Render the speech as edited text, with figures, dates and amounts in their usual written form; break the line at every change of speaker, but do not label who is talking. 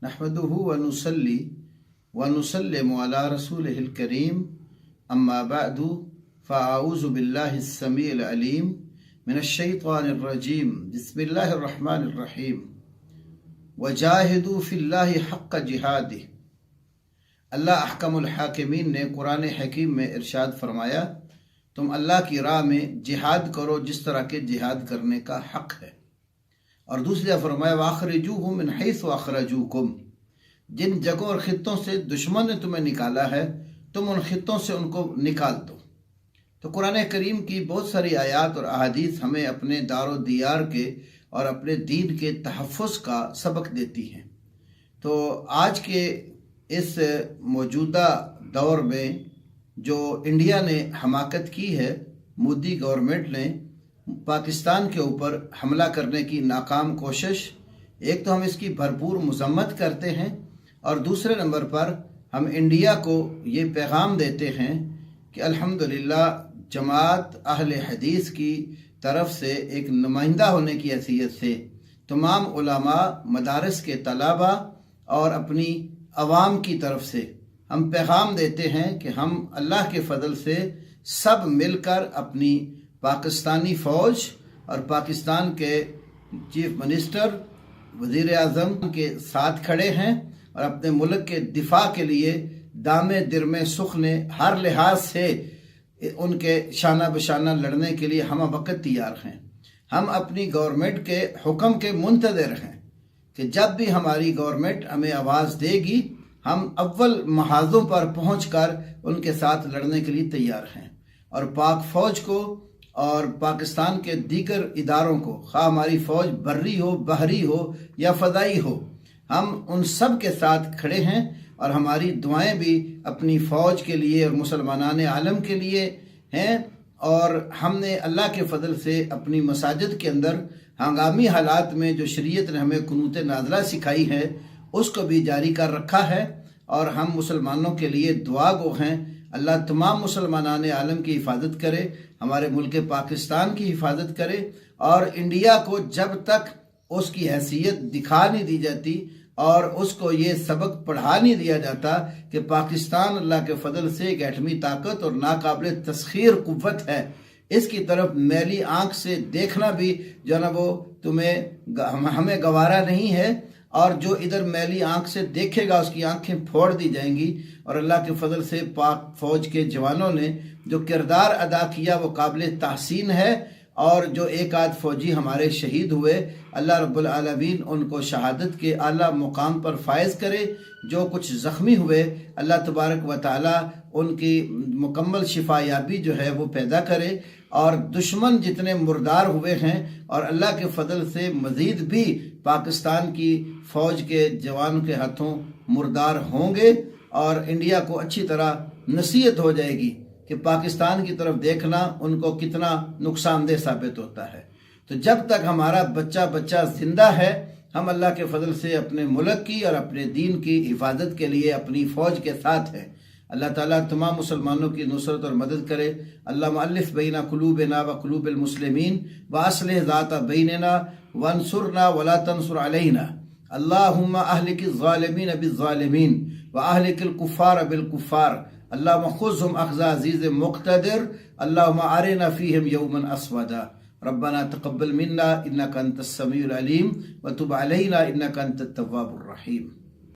नहमदुहु व नुसल्ली व नुसल्लिमु अला रसूलिहिल करीम अम्मा बअदु फ़अऊज़ु बिल्लाहिस समीइल अलीम मिनश शैतानिर रजीम बिस्मिल्लाहिर रहमानिर रहीम वजाहिदू फिल्लाहि हक़्क़ जिहादिह। अल्लाह अहकमुल हाकिमीन ने कुरान हकीम में इरशाद फरमाया, तुम अल्लाह की राह में जिहाद करो जिस तरह के जिहाद करने का हक़ है। और दूसरी जगह फरमाया वाखरिजूहुम मिन हैसु अखरजूकुम, जिन जगहों और खित्तों से दुश्मन ने तुम्हें निकाला है तुम उन खित्तों से उनको निकाल दो। तो कुरान करीम की बहुत सारी आयात और अहादीस हमें अपने दारो दियार के और अपने दीन के तहफ़्फ़ुज़ का सबक देती हैं। तो आज के इस मौजूदा दौर में जो इंडिया ने हमाकत की है, मोदी गवर्नमेंट ने पाकिस्तान के ऊपर हमला करने की नाकाम कोशिश, एक तो हम इसकी भरपूर मज़म्मत करते हैं और दूसरे नंबर पर हम इंडिया को ये पैगाम देते हैं कि अल्हम्दुलिल्लाह जमात अहले हदीस की तरफ से एक नुमाइंदा होने की हैसियत से तमाम उलमा, मदारस के तलबा और अपनी अवाम की तरफ से हम पैगाम देते हैं कि हम अल्लाह के फ़ضل से सब मिलकर अपनी पाकिस्तानी फ़ौज और पाकिस्तान के चीफ मिनिस्टर, वज़ीर आज़म के साथ खड़े हैं और अपने मुल्क के दिफा के लिए दामे दिरमे सुख ने हर लिहाज से उनके शाना बशाना लड़ने के लिए हम वक्त तैयार हैं। हम अपनी गवर्नमेंट के हुक्म के मुंतज़िर हैं कि जब भी हमारी गवर्नमेंट हमें आवाज़ देगी हम अव्वल महाज़ों पर पहुंचकर उनके साथ लड़ने के लिए तैयार हैं। और पाक फ़ौज को और पाकिस्तान के दीगर इदारों को, खा हमारी फ़ौज बर्री हो, बहरी हो या फ़ज़ाई हो, हम उन सब के साथ खड़े हैं और हमारी दुआएं भी अपनी फ़ौज के लिए और मुसलमानान आलम के लिए हैं। और हमने अल्लाह के फ़ضل से अपनी मसाजिद के अंदर हंगामी हालात में जो शरीयत ने हमें कुनूत नाज़िला सिखाई है उसको भी जारी कर रखा है और हम मुसलमानों के लिए दुआ गो हैं। अल्लाह तमाम मुसलमानान आलम की हिफाजत करे, हमारे मुल्क पाकिस्तान की हिफाजत करे और इंडिया को जब तक उसकी हैसियत दिखा नहीं दी जाती और उसको ये सबक पढ़ा नहीं दिया जाता कि पाकिस्तान अल्लाह के फ़ضل से एक एटमी ताकत और नाकाबिल तस्खीर कुव्वत है, इसकी तरफ मैली आँख से देखना भी जो है ना वो हमें गवारा नहीं है। और जो इधर मैली आँख से देखेगा उसकी आंखें फोड़ दी जाएंगी। और अल्लाह के फ़ضل से पाक फ़ौज के जवानों ने जो किरदार अदा किया वो काबिल तहसीन है। और जो एक आध फ़ौजी हमारे शहीद हुए, अल्लाह रब्बुल आलमीन उनको शहादत के आला मुकाम पर फायज करे। जो कुछ ज़ख्मी हुए अल्लाह तबारक व तआला उनकी मुकम्मल शिफायाबी जो है वो पैदा करे। और दुश्मन जितने मुर्दार हुए हैं और अल्लाह के फ़ضل से मज़ीद भी पाकिस्तान की फ़ौज के जवानों के हाथों मुर्दार होंगे और इंडिया को अच्छी तरह नसीहत हो जाएगी कि पाकिस्तान की तरफ देखना उनको कितना नुकसानदेह साबित होता है। तो जब तक हमारा बच्चा बच्चा ज़िंदा है हम अल्लाह के फ़ضل से अपने मुल्क की और अपने दीन की हिफाजत के लिए अपनी फ़ौज के साथ हैं। अल्लाह ताला तमाम मुसलमानों की नुसरत और मदद करे। अल्लाह मुअल्लिफ़ बैना कुलूबिना व कुलूबिल मुस्लिमीन व अस्लिह ज़ाता बैनना वंसुरना वला तंसुर अलैना। अल्लाहुम्मा अहलिकिज़ ज़ालिमीन बिज़्ज़ालिमीन व अहलिकिल कुफ़ार बिल कुफ़ार। अल्लाहुम्मा खुज़हुम अख़ज़ अज़ीज़ मुक़तदिर। अल्लाहुम्मा अरिना फ़ीहिम यौमन अस्वदा। रब्बना तक़ब्बल मिन्ना इन्नका अंतस समीउल अलीम व तुब अलैना इन्नका अंतत तव्वाबुर रहीम।